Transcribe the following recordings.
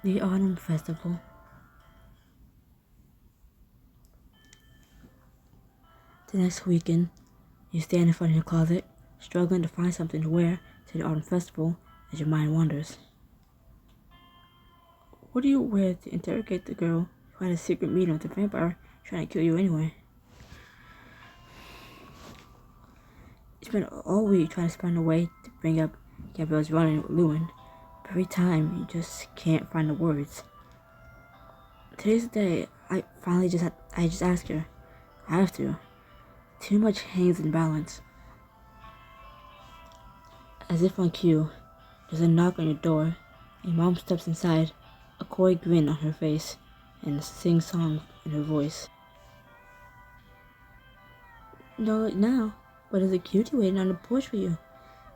The Autumn Festival. The next weekend, you stand in front of your closet, struggling to find something to wear to the Autumn Festival as your mind wanders. What do you wear to interrogate the girl who had a secret meeting with the vampire trying to kill you anyway? You spend all week trying to find a way to bring up Gabrielle's running with Lewin, but every time you just can't find the words. Today's the day I just ask her. I have to. Too much hangs in balance. As if on cue, there's a knock on your door. Your mom steps inside, a coy grin on her face, and a sing-song in her voice. Don't look now, but there's a cutie waiting on the porch for you.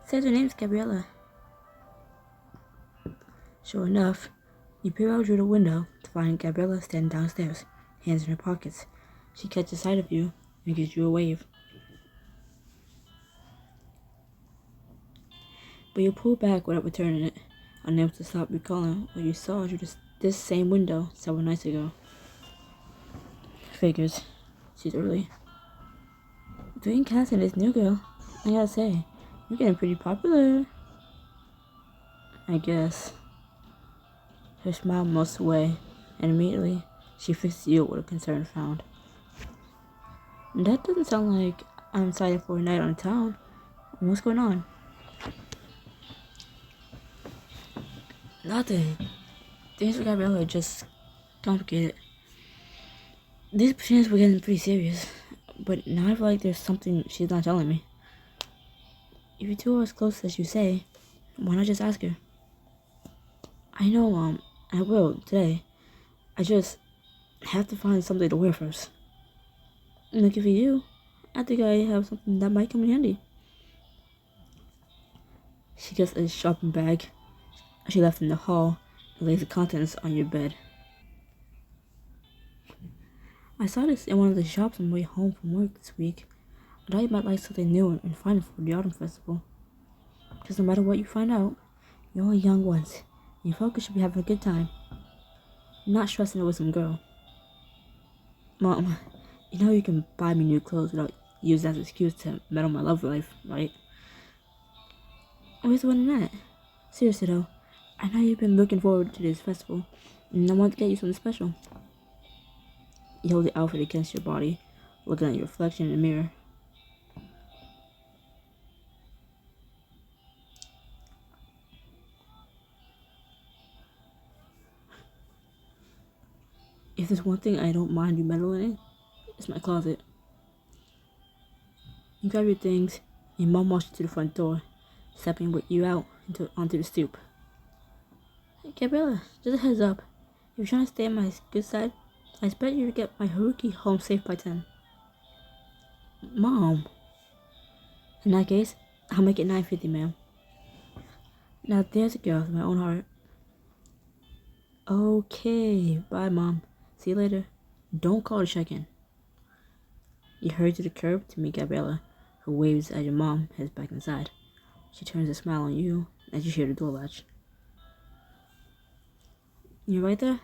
Says her name's Gabriella. Sure enough, you peer out through the window to find Gabriella standing downstairs, hands in her pockets. She catches sight of you and gives you a wave. But you pull back without returning it, unable to stop recalling what you saw through this same window several nights ago. Figures. She's early. Doing casting this new girl, I gotta say, you're getting pretty popular. I guess. Her smile melts away, and immediately she fixes you with a concerned frown. That doesn't sound like I'm excited for a night on town. What's going on? Nothing. Things with Gabriella are just complicated. These opportunities were getting pretty serious, but now I feel like there's something she's not telling me. If you two are as close as you say, why not just ask her? I know, Mom. I will, today. I just have to find something to wear first. Lucky for you, I think I have something that might come in handy. She gets a shopping bag she left in the hall and lays the contents on your bed. I saw this in one of the shops on my way home from work this week. I thought you might like something new and fun for the Autumn Festival. Because no matter what you find out, you're only young once, and your focus should be having a good time, not stressing it with some girl. Mom, you know you can buy me new clothes without using that as an excuse to meddle my love life, right? Where's the one in that? Seriously though, I know you've been looking forward to this festival, and I want to get you something special. You hold the outfit against your body, looking at your reflection in the mirror. If there's one thing I don't mind you meddling in, it's my closet. You grab your things, and Mom walks you to the front door, stepping with you out onto the stoop. Hey, Gabriella, just a heads up. If you're trying to stay on my good side, I expect you to get my Haruki home safe by 10. Mom. In that case, I'll make it 9:50, ma'am. Now there's a girl with my own heart. Okay, bye, Mom. See you later. Don't call to check in. You hurry to the curb to meet Gabriella, who waves as your mom heads back inside. She turns a smile on you as you hear the door latch. You right there?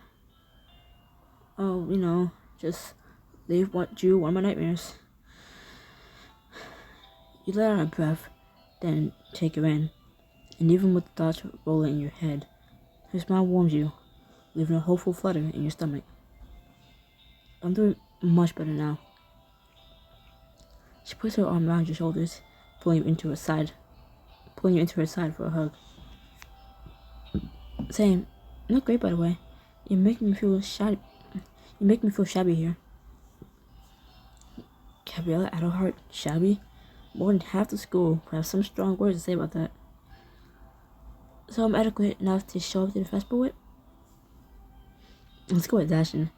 Oh, just leave one of my nightmares. You let out a breath, then take her in, and even with the thoughts rolling in your head, her smile warms you, leaving a hopeful flutter in your stomach. I'm doing much better now. She puts her arm around your shoulders, pulling you into her side for a hug. Saying, "You look great, by the way. You make me feel shabby. You make me feel shabby here." Gabriella, at her heart, shabby? More than half the school would have some strong words to say about that. So I'm adequate enough to show up to the festival with? Let's go with dashing.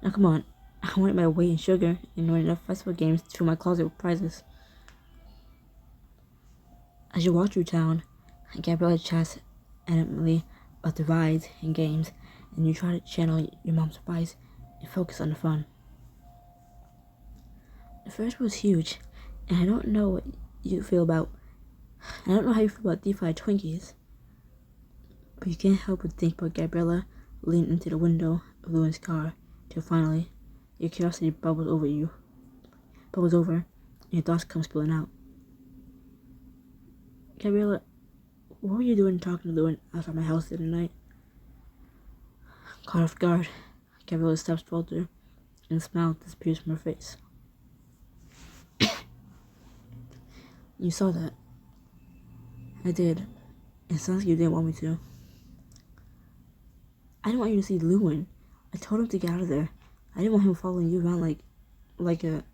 Now come on, I wanted my weight in sugar and win enough festival games to fill my closet with prizes. As you walk through town, Gabriella chats animately about the rides and games, and you try to channel your mom's advice and focus on the fun. The first was huge, and I don't know how you feel about deep fried Twinkies, but you can't help but think about Gabriella lean into the window of Lewin's car till finally your curiosity bubbles over, and your thoughts come spilling out. Gabriella, what were you doing talking to Lewin outside my house the other night? Caught off guard, Gabriella's steps falter, and a smile disappears from her face. You saw that. I did. It sounds like you didn't want me to. I didn't want you to see Lewin. I told him to get out of there. I didn't want him following you around like a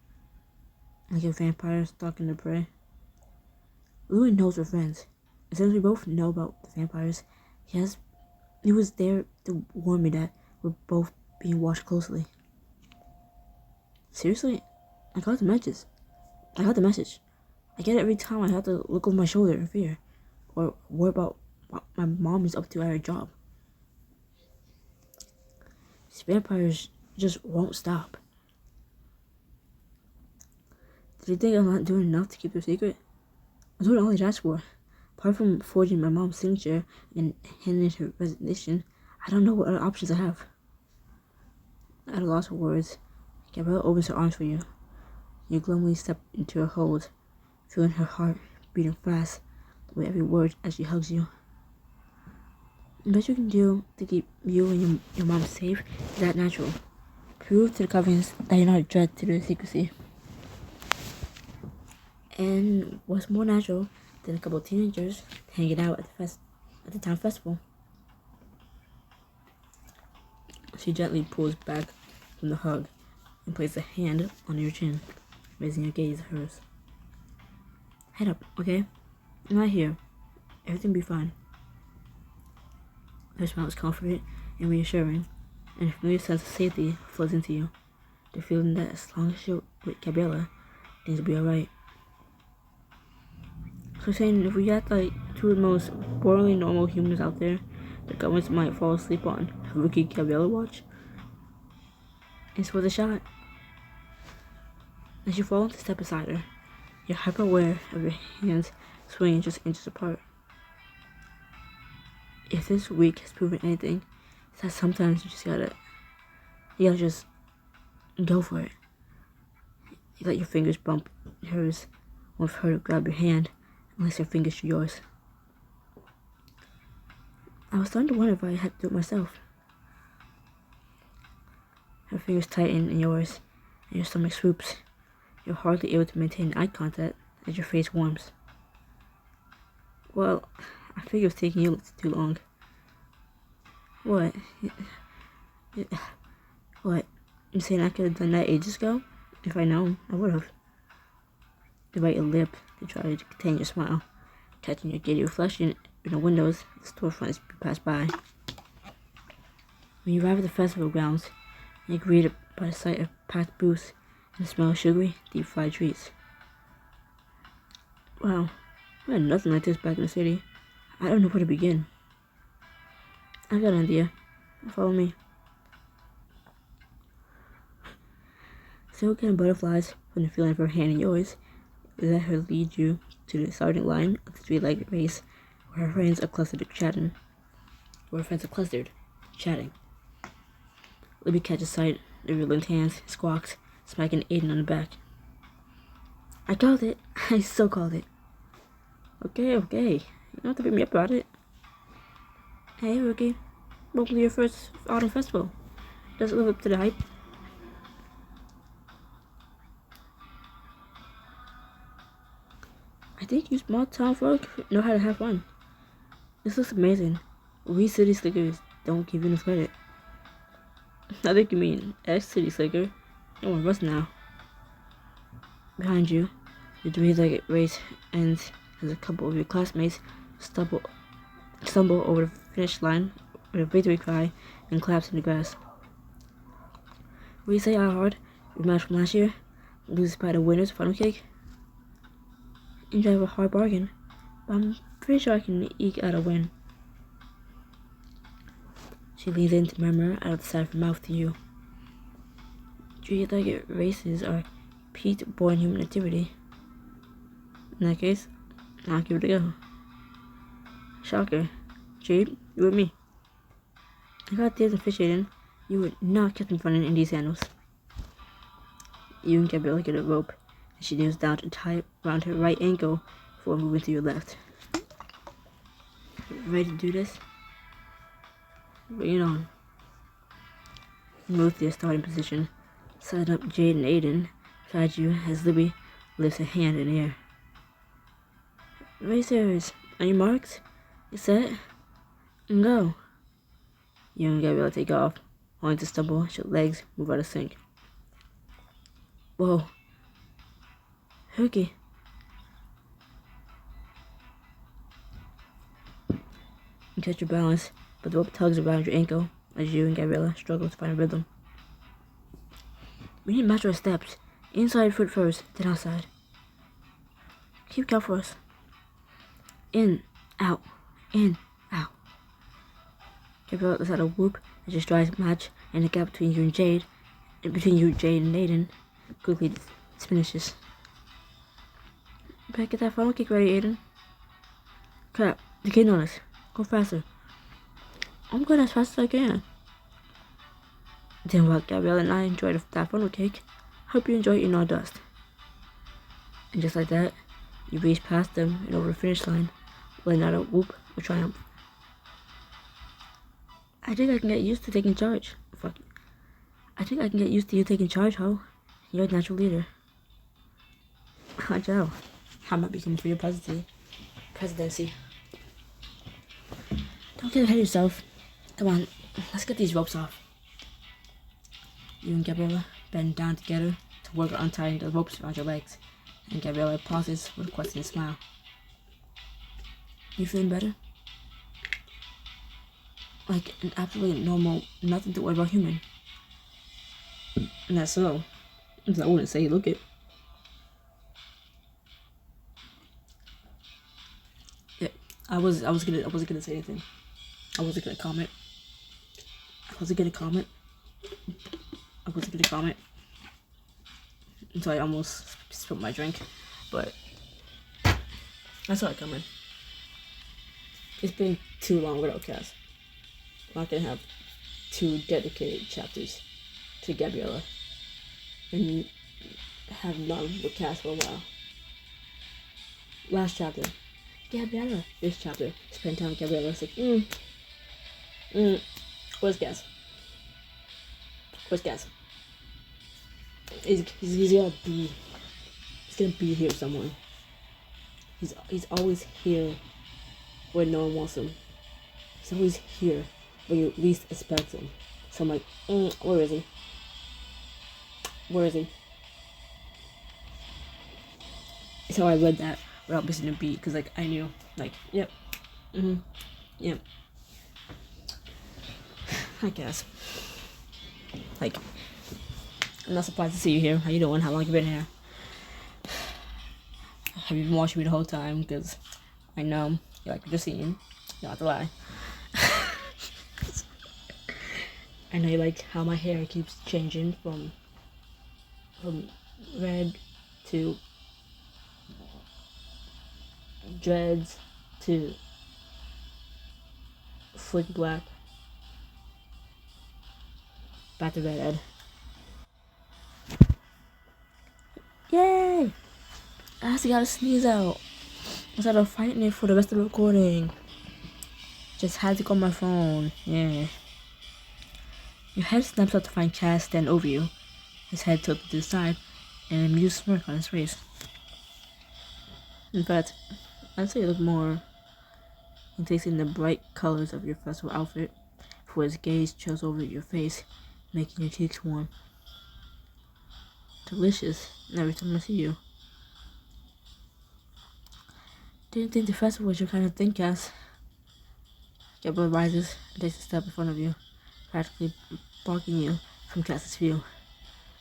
vampire stalking the prey. Lewin knows we're friends. And since we both know about the vampires, he was there to warn me that we're both being watched closely. Seriously? I got the message. I get it every time I have to look over my shoulder in fear, or worry about what my mom is up to at her job. These vampires just won't stop. Did you think I'm not doing enough to keep your secret? I'm doing all I asked for. Apart from forging my mom's signature and handing in her resignation, I don't know what other options I have. At a loss of words, Gabriella opens her arms for you. You glumly step into her hold, feeling her heart beating fast with every word as she hugs you. The best you can do to keep you and your mom safe is that natural. Prove to the Covenants that you're not a threat to their secrecy. And what's more natural than a couple of teenagers hanging out at the town festival? She gently pulls back from the hug and places a hand on your chin, raising your gaze to hers. Head up, okay? I'm right here. Everything will be fine. Her smile is comforting and reassuring, and a familiar sense of safety flows into you. The feeling that as long as you're with Gabriella, things will be alright. So saying if we had like two of the most boringly normal humans out there, the governments might fall asleep on a rookie Gabriella watch. It's worth a shot. As you fall to step beside her, you're hyper aware of your hands swinging just inches apart. If this week has proven anything, it's that sometimes you gotta just go for it. You let your fingers bump hers, or for her to grab your hand, unless your fingers to yours. I was starting to wonder if I had to do it myself. Her fingers tighten in yours, and your stomach swoops. You're hardly able to maintain eye contact as your face warms. Well, I figured it was taking you too long. What? What? You saying I could have done that ages ago? If I known, I would have. You bite your lip to try to contain your smile, catching your giddy reflection in the windows of the storefront as you pass by. When you arrive at the festival grounds, you're greeted by the sight of packed booths and the smell of sugary, deep-fried treats. Wow, we had nothing like this back in the city. I don't know where to begin. I've got an idea. Follow me. Still getting butterflies from the feeling of her hand in yours, you let her lead you to the starting line of the three-legged race where her friends are clustered chatting. Libby catches sight of your linked hands, squawks, smacking Aiden on the back. I called it. I so called it. Okay. You don't have to beat me up about it. Hey, rookie. Welcome to your first autumn festival. Does it live up to the hype? I think you small town folk know how to have fun. This looks amazing. We city slickers don't give you enough credit. I think you mean ex-city slicker. No one runs now. Behind you, the three-legged race ends as a couple of your classmates stumble over the finish line with a victory cry and collapse in the grass. We say our hard rematch from last year, loses by the winner's funnel cake. You drive a hard bargain, but I'm pretty sure I can eke out a win. She leans in to murmur out of the side of her mouth to you. Three-legged races are peat-born human activity. In that case, I'll give it a go. Shocker. Jade, you with me? If I did officiating, you would not keep them running in these sandals. You and Gabriella get a rope, and she kneels down to tie it around her right ankle before moving to your left. Ready to do this? Bring it on. Move to your starting position. Set up Jade and Aiden beside you as Libby lifts a hand in the air. Racers, on your marks, get set, and go. You and Gabriella take off, only to stumble as your legs move out of sync. Whoa. Hooky. You catch your balance, but the rope tugs around your ankle as you and Gabriella struggle to find a rhythm. We need to match our steps. Inside foot first, then outside. Keep count for us. In, out, in, out. Gabriella lets out a whoop as your strides match, and the gap between you and Jade and Aiden quickly diminishes. Better get that funnel kick ready, Aiden. Crap, the kid on us. Go faster. I'm going as fast as I can. Then while Gabriella and I enjoyed that funnel cake, hope you enjoy eating all dust. And just like that, you race past them and over the finish line, letting out a whoop of triumph. I think I can get used to taking charge. Fuck you. I think I can get used to you taking charge, ho. You're a natural leader. Watch out. I might be coming for your presidency. Don't get ahead of yourself. Come on, let's get these ropes off. You and Gabriella bend down together to work on untying the ropes around your legs, and Gabriella pauses with a questioning smile. You feeling better? Like an absolutely normal, nothing to worry about human. And that's so. I wouldn't say look it. Yeah, I wasn't gonna say anything. I wasn't gonna comment until I almost spilled my drink, but I saw it coming. It's been too long without Cass. I'm not gonna have 2 dedicated chapters to Gabriella and have none with Cass for a while. Last chapter, Gabriella. This chapter, spend time with Gabriella. It's like, where's Cass? Where's Cass? He's gonna be here somewhere. He's always here where no one wants him. He's always here where you least expect him. So I'm like, where is he? Where is he? So I read that without missing a beat, because like I knew, like, yep, yep. I guess. Like, I'm not surprised to see you here. How you doing? How long you been here? Have you been watching me the whole time? Because I know you like what you're seeing. You don't have to lie. I know you like how my hair keeps changing from red to dreads to slick black back to redhead. Yay! I actually gotta sneeze out instead of fighting it for the rest of the recording. Just had to go on my phone. Yeah. Your head snaps up to find Cass stand over you, his head tilted to the side, and an amused smirk on his face. In fact, I'd say you look more. He takes in the bright colors of your festival outfit before his gaze chills over your face, making your cheeks warm. Delicious every time I see you. Didn't think the festival was your kind of thing, Cass. Gabriel rises and takes a step in front of you, practically blocking you from Cass's view.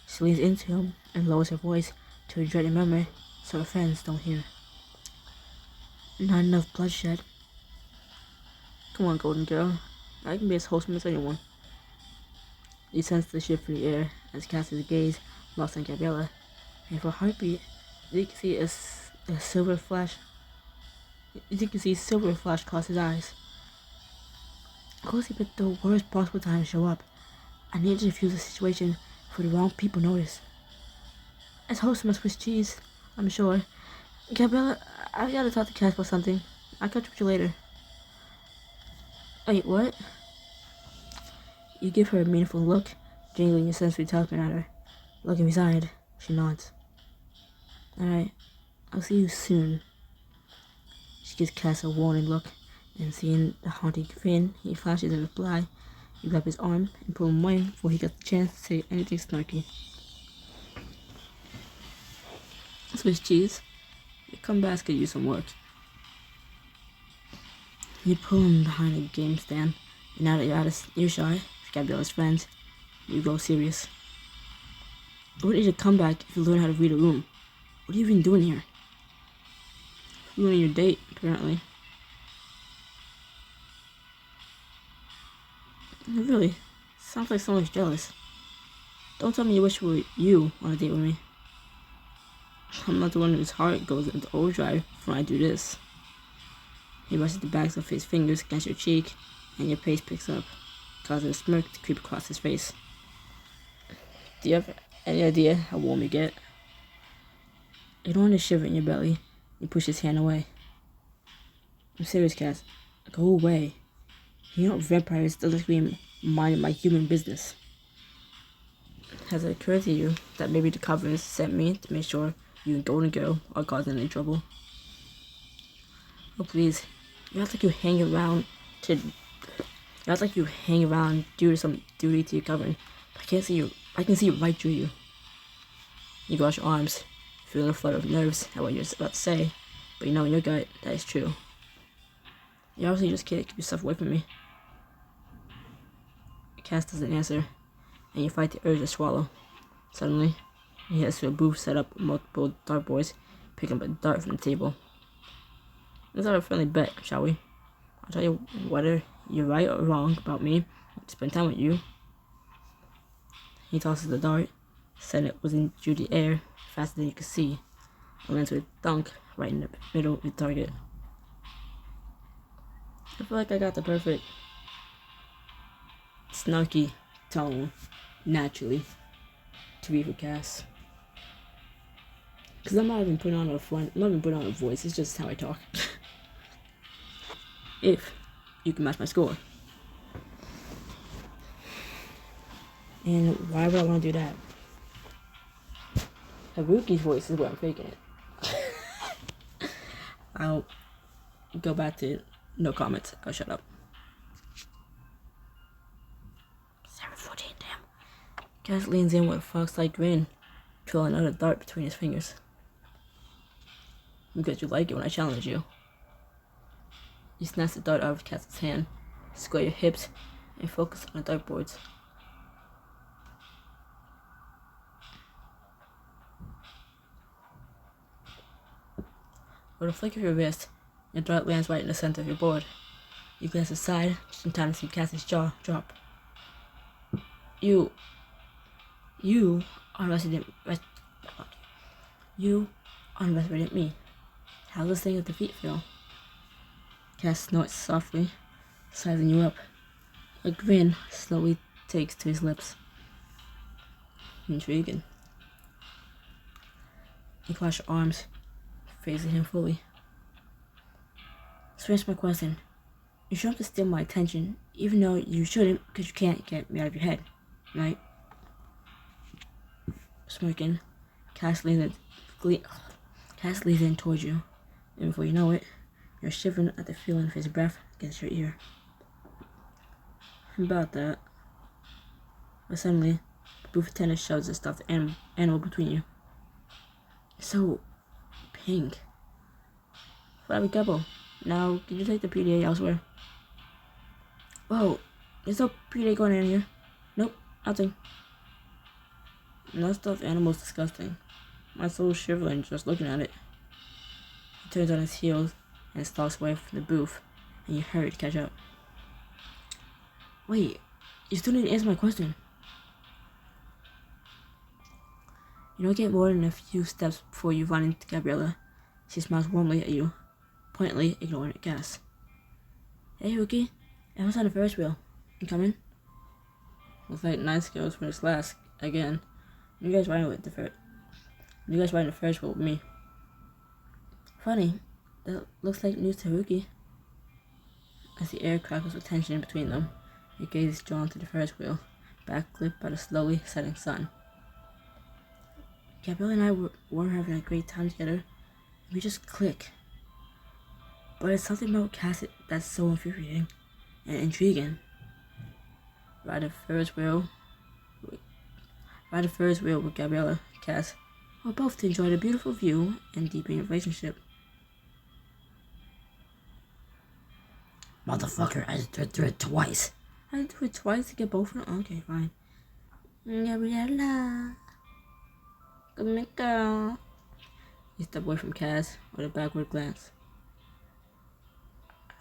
She leans into him and lowers her voice to a dreaded murmur so her friends don't hear. Not enough bloodshed. Come on, golden girl. I can be as wholesome as anyone. You sense the shift in the air as Cass's gaze lost on Gabriella, and for a heartbeat, you can see a silver flash. You can see silver flash across his eyes. Of course, he picked the worst possible time to show up. I need to defuse the situation before the wrong people notice. As host must Swiss cheese, I'm sure. Gabriella, I gotta talk to Cass about something. I'll catch up with you later. Wait, what? You give her a meaningful look, jingling your sensory talking at her. Looking resigned, she nods. Alright, I'll see you soon. She gives Cass a warning look, and seeing the haunting grin, he flashes a reply. You grab his arm and pull him away before he gets the chance to say anything snarky. Swiss cheese, your comeback could use some work. You pull him behind a game stand, and now that you're out of earshot, Gabriella's friends, you go serious. What is your comeback if you learn how to read a room? What are you even doing here? Ruining your date, apparently. Really? Sounds like someone's jealous. Don't tell me you wish you were you on a date with me. I'm not the one whose heart goes into overdrive when I do this. He brushes the backs of his fingers against your cheek, and your pace picks up, causing a smirk to creep across his face. Do you have any idea how warm you get? You don't want to shiver in your belly. You push his hand away. I'm serious, Cass. Go away. You know vampires doesn't scream, mind my human business. Has it occurred to you that maybe the Covenant sent me to make sure you and Golden Girl are causing any trouble? Oh please, you act like you hang around due to some duty to your Covenant. I can't see you. I can see right through you. You cross your arms, feeling a flutter of nerves at what you're about to say, but you know in your gut that is true. You obviously just can't keep yourself away from me. Cass doesn't answer, and you fight the urge to swallow. Suddenly, he heads to a booth set up with multiple dartboards, picking up a dart from the table. Let's have a friendly bet, shall we? I'll tell you whether you're right or wrong about me. Spend time with you. He tosses the dart, sending it whizzing through the air faster than you could see, and lands with a thunk right in the middle of the target. I feel like I got the perfect snarky tone naturally to be for Cass. Because I'm not even putting on a front, I'm not even putting on a voice, it's just how I talk. If you can match my score. And why would I want to do that? Haruki's voice is where I'm faking it. I'll go back to no comments. I'll shut up. 7:14, damn. Cass leans in with a fox-like grin, twirling another dart between his fingers. Because you like it when I challenge you. You snatch the dart out of Cass's hand, square your hips, and focus on the dartboards. With a flick of your wrist, your dart lands right in the center of your board. You glance aside, just in time to see Cass's jaw drop. You underestimated me. How does this thing of defeat feel? Cass snorts softly, sizing you up. A grin slowly takes to his lips. Intriguing. You clash your arms, facing him fully. So here's my question. You should have to steal my attention, even though you shouldn't, because you can't get me out of your head, right? Smirking, Cass leans in towards you, and before you know it, you're shivering at the feeling of his breath against your ear. About that. But suddenly, the booth attendant shoves a stuffed animal between you. So pink. Flabby couple. Now, can you take the PDA elsewhere? Whoa, there's no PDA going in here. Nope, nothing. That stuffed animal's disgusting. My soul's shivering just looking at it. He turns on his heels and stalks away from the booth, and you hurry to catch up. Wait, you still need to answer my question. You don't get more than a few steps before you run into Gabriella. She smiles warmly at you, pointedly ignoring Cass. Hey, Rookie. And what's on the Ferris wheel? You coming? Looks like 9 skills for this last again. You guys riding with the Ferris wheel with me. Funny, that looks like news to Ruki. As the air crackles with tension between them, your gaze is drawn to the Ferris wheel, backlit by the slowly setting sun. Gabrielle and I were having a great time together. We just click. But it's something about Cass that's so infuriating and intriguing. Ride a Ferris wheel with Gabriella, Cass, or both to enjoy the beautiful view and deepen your relationship. Motherfucker, I just do it twice. I had to do it twice to get both of them? Okay, fine. Gabriella. Good girl. He stepped away from Cass with a backward glance.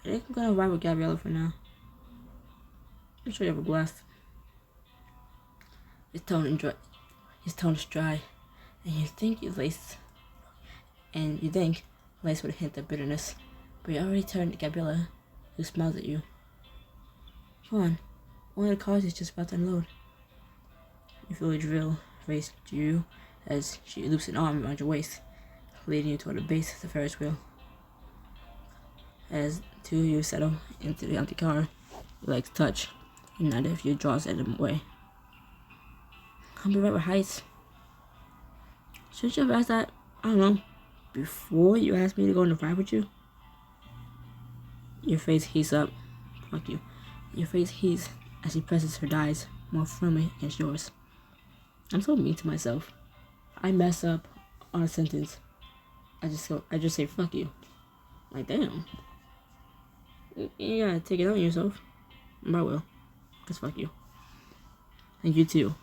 I think I'm gonna ride with Gabriella for now. I'm sure you have a blast. His tone is dry, and you think laced with a hint of bitterness, but you already turned to Gabriella, who smiles at you. Come on, one of the cars is just about to unload. You feel a drill race to you as she loops an arm around your waist, leading you toward the base of the Ferris wheel. As the two of you settle into the empty car, your legs touch, and neither of you draws at them away. I'll be right with Heights. Shouldn't you have asked that, I don't know, before you asked me to go on the ride with you? Your face heats up. Fuck you. Your face heats as she presses her thighs more firmly against yours. I'm so mean to myself. I mess up on a sentence. I just say fuck you. Like, damn. You gotta take it on yourself. But I will. Cause fuck you. And you too.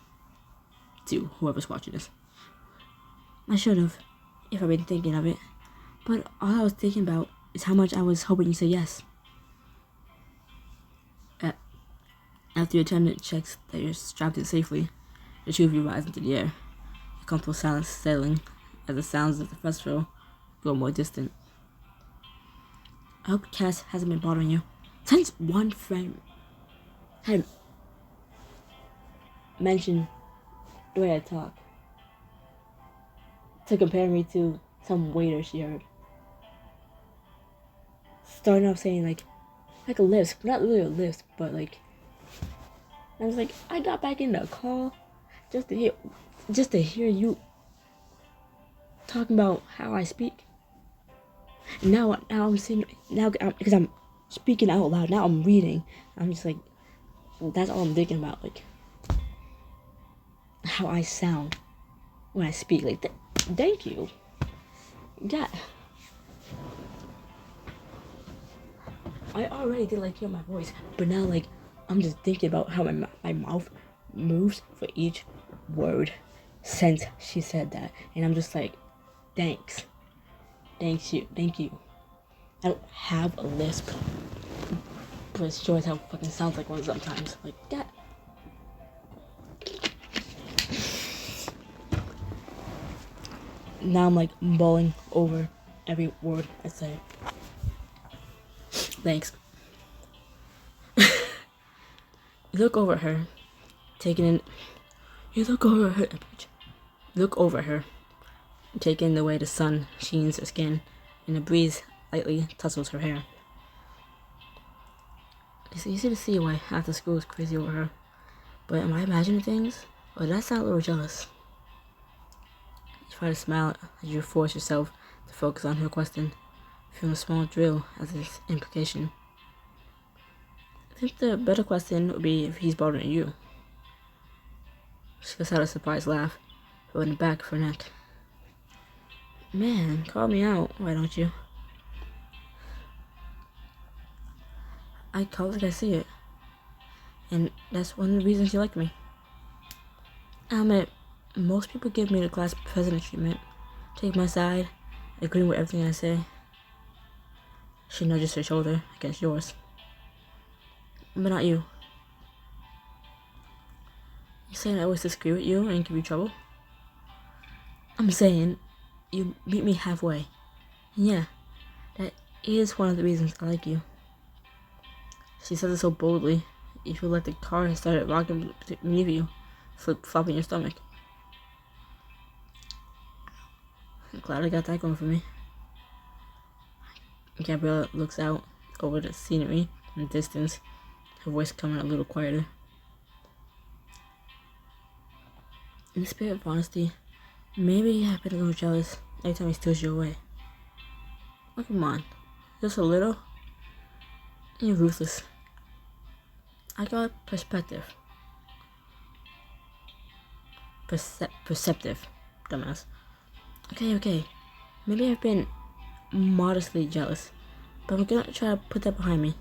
Whoever's watching this. I should've, if I'd been thinking of it. But all I was thinking about is how much I was hoping you say yes. After your attendant checks that you're strapped in safely, the two of you rise into the air. A comfortable silence settling as the sounds of the festival grow more distant. I hope Cass hasn't been bothering you. Since one friend had mentioned the way I talk to compare me to some waiter she heard. Starting off saying like a lisp, not really a lisp, but like I was like, I got back in the call just to hear you talking about how I speak. And now I'm sitting because I'm speaking out loud. Now I'm reading. I'm just like, that's all I'm thinking about, like how I sound when I speak. Like, thank you. Yeah. I already did like hear my voice, but now like I'm just thinking about how my mouth moves for each word since she said that, and I'm just like, thank you. I don't have a lisp, but it sure as hell fucking sounds like one sometimes. Like that. Now I'm like mulling over every word I say. Thanks. You look over her, taking in the way the sun sheens her skin, and the breeze lightly tussles her hair. It's easy to see why half the school is crazy over her, but am I imagining things, or did I sound a little jealous? You try to smile as you force yourself to focus on her question, feeling a small thrill as its implication. I think the better question would be if he's bothering you. She lets out a surprised laugh, holding the back of her neck. Man, call me out, why don't you? I call it like I see it. And that's one of the reasons you like me. I admit, most people give me the class president treatment, take my side, agreeing with everything I say. She nudges her shoulder against yours. But not you. You saying I always disagree with you and give you trouble? I'm saying you meet me halfway. And yeah, that is one of the reasons I like you. She says it so boldly. You feel like the car has started rocking beneath you, flip-flopping your stomach. I'm glad I got that going for me. Gabriella looks out over the scenery in the distance, her voice coming a little quieter. In the spirit of honesty, maybe I've been a little jealous every time he steals you away. Oh, come on. Just a little? You're ruthless. I got perspective. Perceptive, dumbass. Okay. Maybe I've been modestly jealous, but I'm gonna try to put that behind me.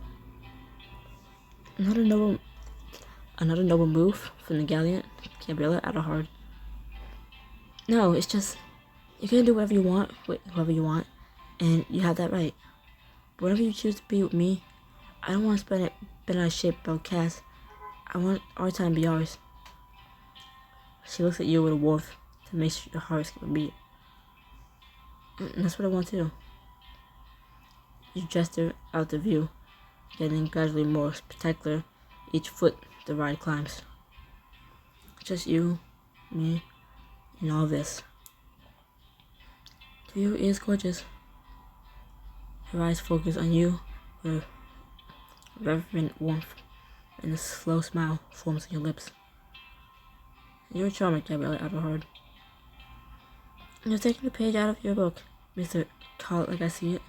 Another noble move from the gallant Gabriella out of hard. No, it's just you can do whatever you want with whoever you want, and you have that right. But whenever you choose to be with me, I don't want to spend it bent out of shape about Cass. I want our time to be ours. She looks at you with a warmth to make sure your heart skip a beat. And that's what I want to do. You gesture out the view, getting gradually more spectacular each foot the ride climbs. Just you, me, and all this. The view is gorgeous. Her eyes focus on you with reverent warmth, and a slow smile forms on your lips. You're charming, Gabriella Everhard. You're taking a page out of your book, Mr. Call It Like I See It.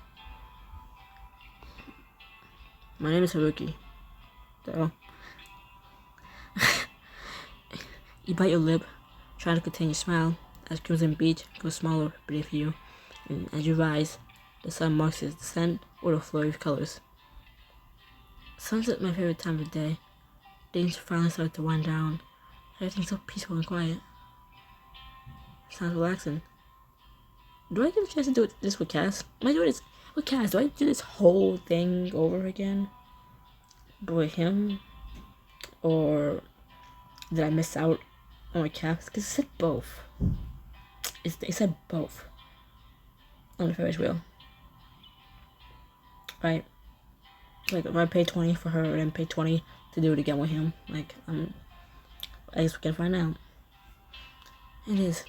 My name is Haruki. So, you bite your lip, trying to contain your smile, as Crimson Beach grows smaller beneath you, and as you rise, the sun marks its descent with a flurry of colors. Sunset is my favorite time of day. Things finally start to wind down. Everything's so peaceful and quiet. Sounds relaxing. Do I get a chance to do this with Cass? Am I doing this with Cass? Do I do this whole thing over again? But with him? Or did I miss out on with Cass? Because it said both. It said both on the Ferris wheel. Right? Like, if I pay 20 for her and then pay 20 to do it again with him, like, I guess we can find out. It is.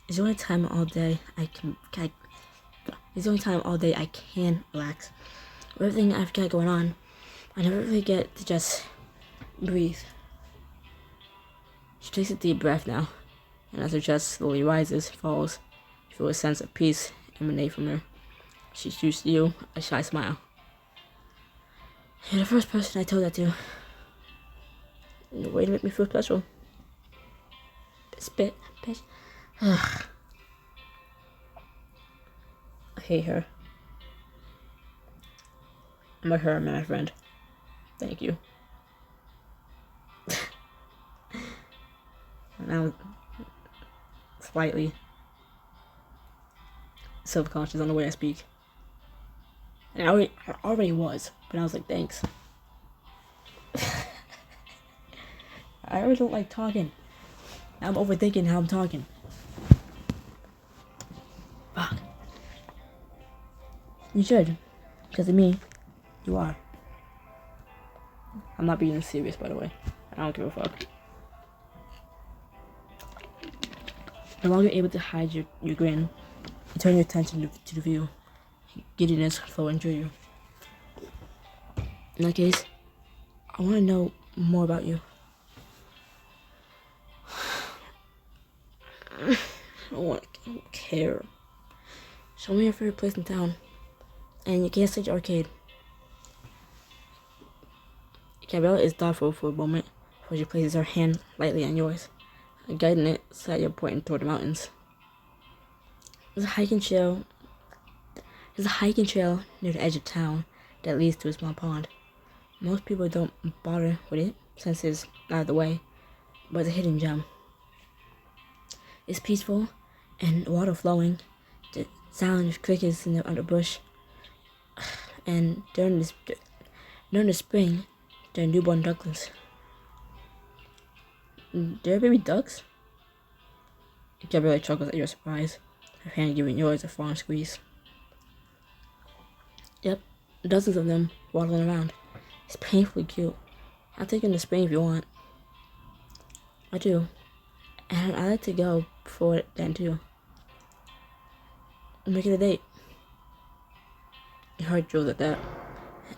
It's the only time all day I can it's the only time all day I can relax. With everything I've got going on, I never really get to just breathe. She takes a deep breath now, and as her chest slowly rises, falls, you feel a sense of peace emanate from her. She shoots you a shy smile. You're the first person I told that to. No way to make me feel special. Bitch. Ugh. I hate her. I'm a her, my friend. Thank you. Now, slightly self-conscious on the way I speak. And I already was, but I was like, thanks. I already don't like talking. I'm overthinking how I'm talking. Fuck. You should. Because of me, you are. I'm not being serious, by the way. I don't give a fuck. No longer able to hide your grin, you turn your attention to the view. Giddiness flowing through you. In that case, I want to know more about you. I don't care. Show me your favorite place in town. And you can't search arcade. Gabriella is thoughtful for a moment before she places her hand lightly on yours, guiding it so that you're pointing toward the mountains. There's a hiking trail near the edge of town that leads to a small pond. Most people don't bother with it since it's out of the way, but it's a hidden gem. It's peaceful and water flowing, the sound of crickets in the underbush, and during the spring, there are newborn ducklings. There are baby ducks? Gabriella chuckles at your surprise, her hand giving yours a fond squeeze. Yep, dozens of them waddling around, It's painfully cute. I'll take you to Spain if you want. I do. And I like to go before then too. We'll make it a date. Your heart drills at that,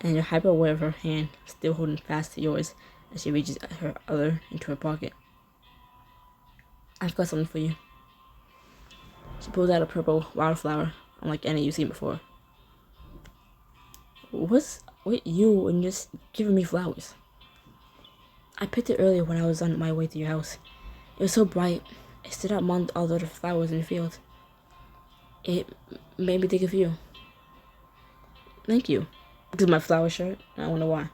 and you're hyper aware of her hand still holding fast to yours as she reaches her other into her pocket. I've got something for you. She pulls out a purple wildflower, unlike any you've seen before. What's with you and just giving me flowers? I picked it earlier when I was on my way to your house. It was so bright, it stood out among all the other flowers in the field. It made me think of you. Thank you. Because of my flower shirt, I wonder why.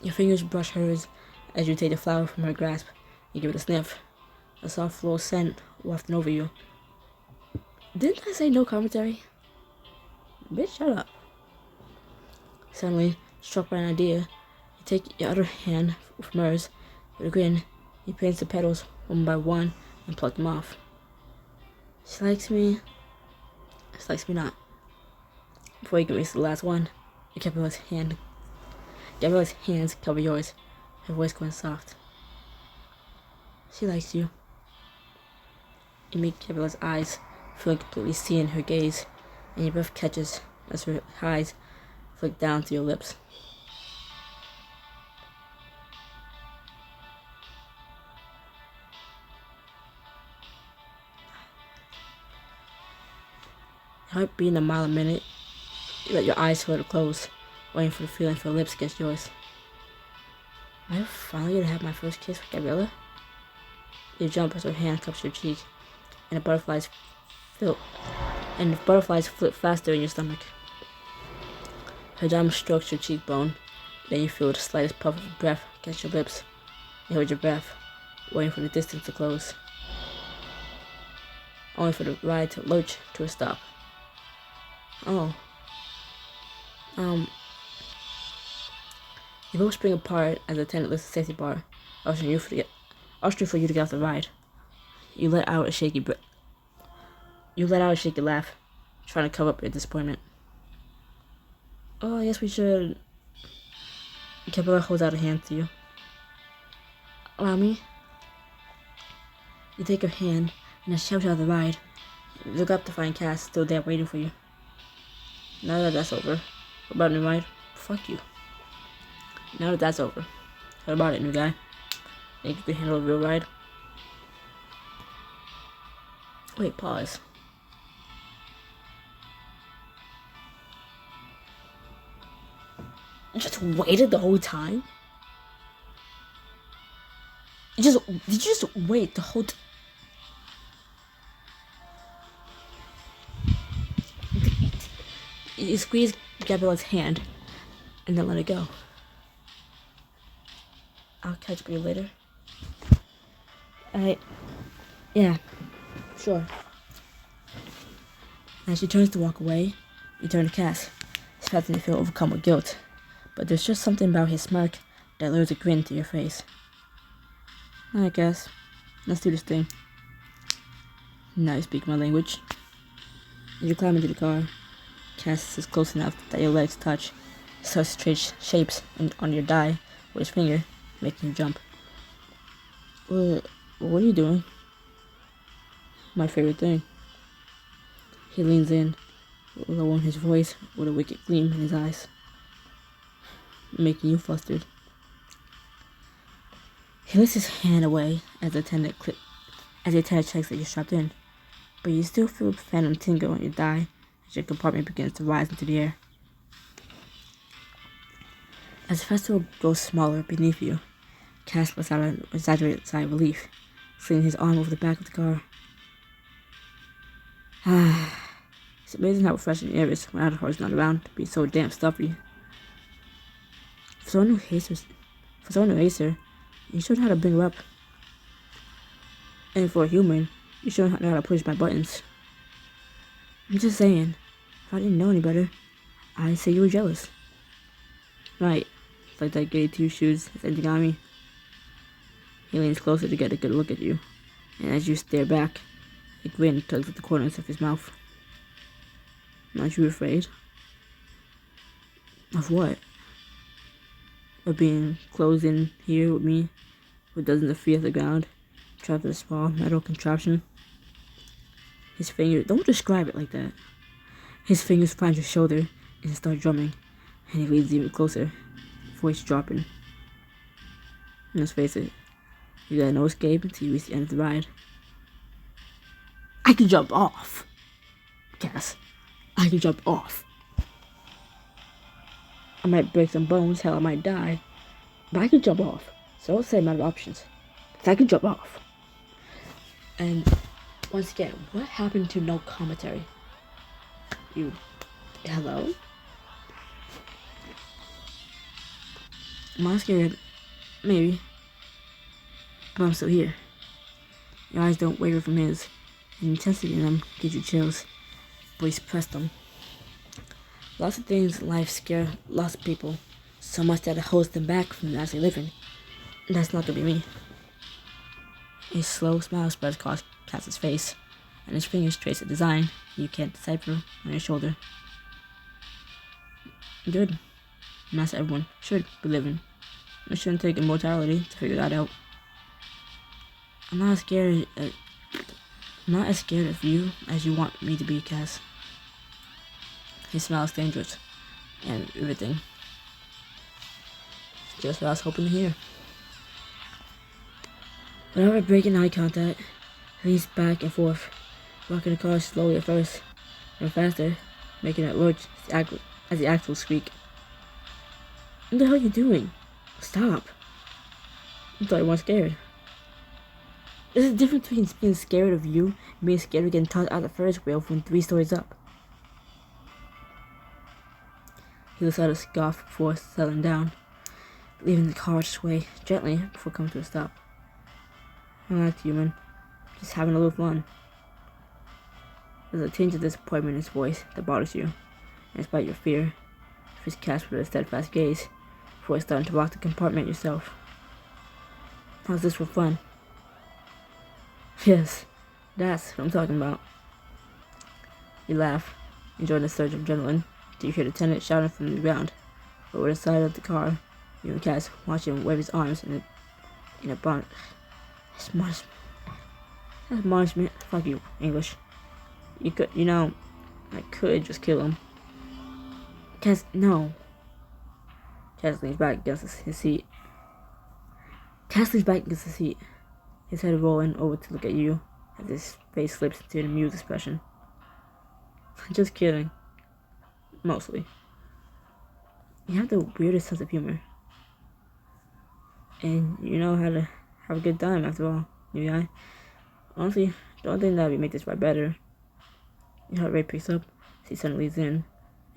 Your fingers brush hers as you take the flower from her grasp and give it a sniff. A soft floral scent wafting over you. Didn't I say no commentary? Bitch, shut up. Suddenly, struck by an idea, you take your other hand from hers. With a grin, he paints the petals one by one and pluck them off. She likes me. She likes me not. Before you get reach the last one, Gabriella's hands cover yours, her voice going soft. She likes you. You meet Gabriella's eyes, feeling completely seen her gaze, and your breath catches as her eyes flick down to your lips. Your heart beating a mile a minute, you let your eyes flutter close, waiting for the feeling for her lips against yours. Am I finally gonna have my first kiss with Gabriella? You jump as her hand cups your cheek, and the butterflies flip faster in your stomach. Her thumb strokes your cheekbone, then you feel the slightest puff of breath against your lips. You hold your breath, waiting for the distance to close, only for the ride to lurch to a stop. Oh. You both spring apart as the attendant lifts the safety bar, ushering for you to get off the ride. You let out a shaky laugh, trying to cover up your disappointment. Oh, I guess we should. Gabriella holds out a hand to you. Allow me. You take her hand and then shout out of the ride. You look up to find Cass still there waiting for you. Now that that's over, what about a new ride? Fuck you. Now that that's over, what about it, new guy? Think you can handle a real ride? Wait, pause. You just waited the whole time? Did you just wait the whole time? You squeeze Gabriella's hand and then let it go. I'll catch up with you later. Yeah, sure. As she turns to walk away, you turn to Cass, expecting to feel overcome with guilt. But there's just something about his smirk that lures a grin to your face. Alright, Cass, let's do this thing. Now you speak my language. As you climb into the car, Cass is close enough that your legs touch. He starts to trade shapes on your thigh with his finger, making you jump. What are you doing? My favorite thing. He leans in, lowering his voice with a wicked gleam in his eyes, making you flustered. He lifts his hand away as the attendant checks that you're strapped in, but you still feel a phantom tingle on your thigh as your compartment begins to rise into the air. As the festival grows smaller beneath you, Cass lets out an exaggerated sigh of relief, slinging his arm over the back of the car. It's amazing how refreshing the air is when Adahor's not around to be so damn stuffy. For someone who hates her, you showed how to bring her up. And for a human, you showed how to push my buttons. I'm just saying, if I didn't know any better, I'd say you were jealous. Right, like that gay two shoes is ending on me. He leans closer to get a good look at you, and as you stare back, a grin tugs at the corners of his mouth. Aren't you afraid? Of what? Of being closed in here with me, with dozens of feet off the ground, trapped in a small metal contraption. His finger, don't describe it like that. His fingers find your shoulder and start drumming, and he leans even closer, voice dropping. And let's face it, you got no escape until you reach the end of the ride. I can jump off. Cass, I can jump off. I might break some bones, hell, I might die, but I can jump off. So don't say I'm out of options, because I can jump off. And once again, what happened to no commentary? You, hello? Am I scared? Maybe. But I'm still here. Your eyes don't waver from his, and the intensity in them gives you chills. But he's pressed them. Lots of things in life scare lots of people, so much that it holds them back from actually living. And that's not gonna be me. A slow smile spreads across Cass's face, and his fingers trace a design you can't decipher on your shoulder. Good. And that's everyone should be living. It shouldn't take immortality to figure that out. I'm not as scared of you as you want me to be, Cass. His smile is dangerous and everything. Just what I was hoping to hear. Whenever breaking eye contact, he leans back and forth, rocking the car slowly at first, and faster, making it lurch as the axles squeak. What the hell are you doing? Stop. I thought you weren't scared. There's a difference between being scared of you and being scared of getting tossed out the Ferris wheel from 3 stories up. He lets out a scoff before settling down, leaving the car to sway gently before coming to a stop. I'm not human, just having a little fun. There's a tinge of disappointment in his voice that bothers you, and despite your fear, his cast with a steadfast gaze before starting to rock the compartment yourself. How's this for fun? Yes, that's what I'm talking about. You laugh, enjoying the surge of adrenaline, till you hear the tenant shouting from the ground. Over the side of the car, you and Cass watch him wave his arms in a bunch. Admonishment. Fuck you, English. I could just kill him. Cass, no. Cass leans back against his seat. His head rolling over to look at you as his face slips into an amused expression. Just kidding. Mostly. You have the weirdest sense of humor. And you know how to have a good time after all, new guy. Honestly, the only thing that would make this ride better. Your heart rate picks up as he suddenly leans in,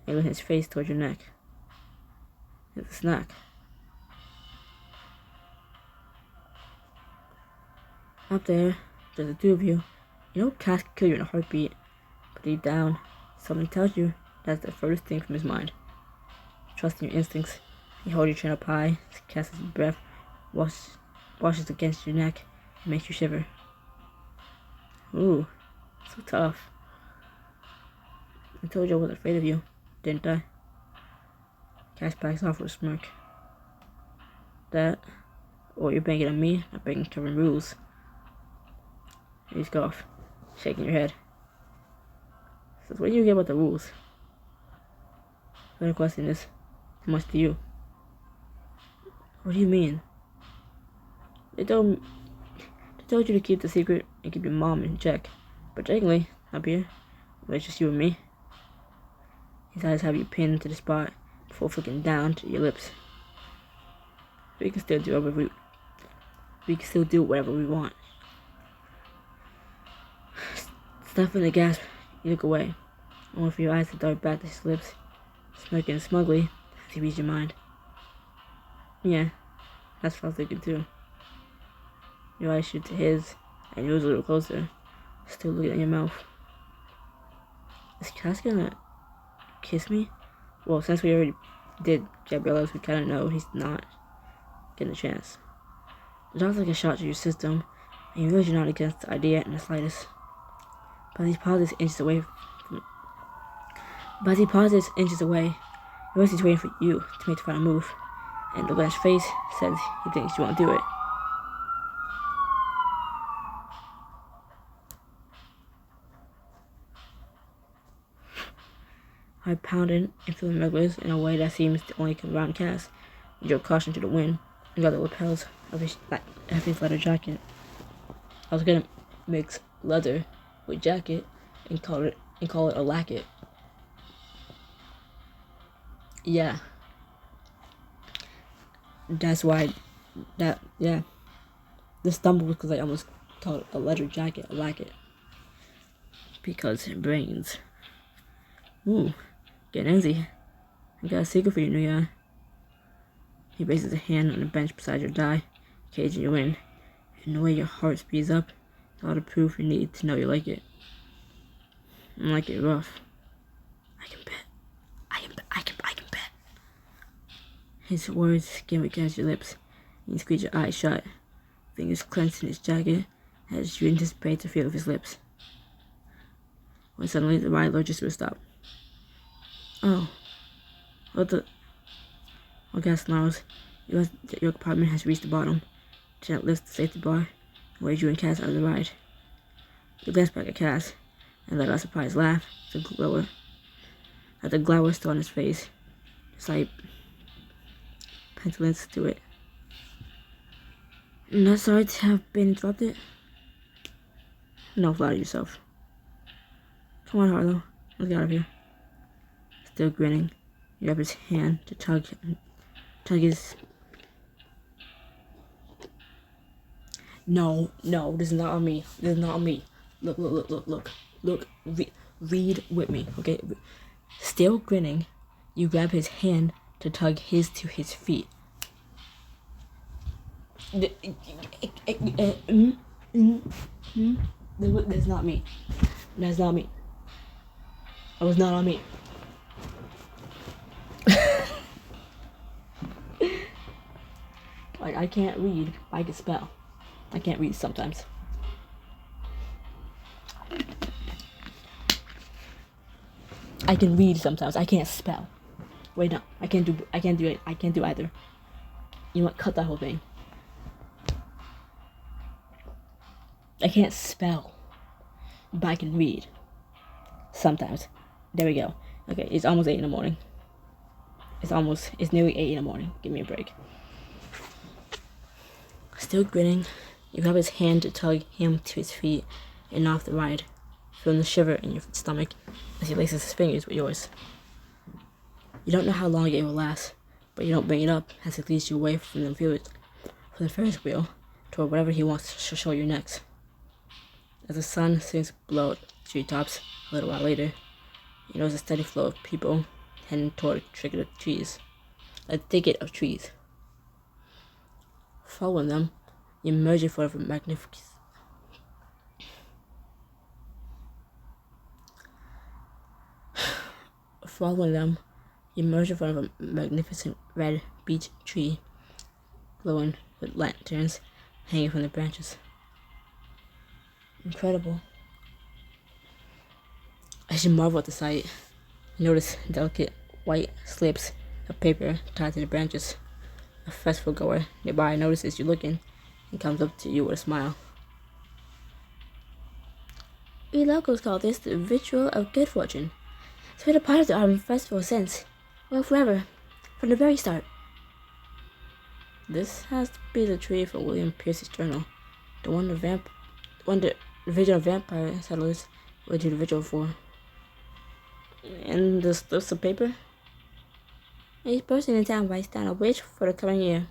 angling his face towards your neck. It's a snack. Up there, there's the 2 of you. You know Cass can kill you in a heartbeat, but deep down, something tells you that's the furthest thing from his mind. Trusting your instincts, you hold your chin up high as Cass's breath washes against your neck and makes you shiver. Ooh, so tough. I told you I wasn't afraid of you, didn't I? Cass backs off with a smirk. That, or you're banging on me, not breaking Kevin rules. You scoff, shaking your head. So what do you get about the rules? The other question is, how much do you? What do you mean? They told you to keep the secret and keep your mom in check. But technically, up here, it's just you and me. His eyes have you pinned to the spot before flicking down to your lips. We can still do whatever we want. Stuffing the gasp, you look away, only for your eyes to dart back to his lips, smirking smugly as he reads your mind. Yeah, that's what I was thinking too. Your eyes shoot to his, and yours a little closer, still looking at your mouth. Is Cass gonna kiss me? Well, since we already did Gabriella's, we kinda know he's not getting a chance. It sounds like a shot to your system, and you realize you're not against the idea in the slightest. But as he pauses inches away, your First, he's waiting for you to make the final move, and the last face says he thinks you won't do it. I pounded and feeling regulars in a way that seems to only come around Cass. He drew caution to the wind and got the lapels of his leather jacket. I was gonna mix leather with jacket and call it a lacket. Yeah. That's why the stumble was because I almost called a leather jacket a lacket. Because brains. Ooh, get easy. I got a secret for you, new guy. He raises a hand on the bench beside your die, caging you in. And the way your heart speeds up is all the proof you need to know you like it. I like it rough. I can bet. I can bet. His words skim against your lips, and you squeeze your eyes shut. Fingers clenched in his jacket as you anticipate the feel of his lips. When suddenly the ride lurches to a stop. Oh. What the? Gas snarls. Your compartment has reached the bottom. Janet lifts the safety bar and waves you and Cass out of the ride. You glance back at Cass and let out a surprised laugh at the glower still on his face. Just like petulance to it. Not sorry to have been interrupted. No, flatter yourself. Come on, Harlow. Let's get out of here. Still grinning, you grab his hand to tug his... No, this is not on me. This is not on me. Look. Read with me, okay? Still grinning, you grab his hand to tug his to his feet. That's not me. That's not me. That was not on me. Like, I can't read, I can spell. I can't read sometimes. I can read sometimes. I can't spell. Wait, no. I can't do it. I can't do either. You know what? Cut that whole thing. I can't spell, but I can read. Sometimes. There we go. Okay, it's almost 8 in the morning. It's nearly 8 in the morning. Give me a break. Still grinning, you grab his hand to tug him to his feet and off the ride, feeling the shiver in your stomach as he laces his fingers with yours. You don't know how long it will last, but you don't bring it up as he leads you away from the Ferris wheel toward whatever he wants to show you next. As the sun sinks below the treetops a little while later, you notice a steady flow of people heading toward a thicket of trees. Following them, you emerge in front of a magnificent red beech tree, glowing with lanterns hanging from the branches. Incredible. As you marvel at the sight, you notice delicate white slips of paper tied to the branches. A festival goer nearby notices you looking and comes up to you with a smile. We locals call this the ritual of good fortune. It's been a part of the autumn festival since, well, forever, from the very start. This has to be the tree from William Pierce's journal, the one the original vampire settlers would do the ritual for. And the slips of paper? Each person in town writes down a wish for the coming year.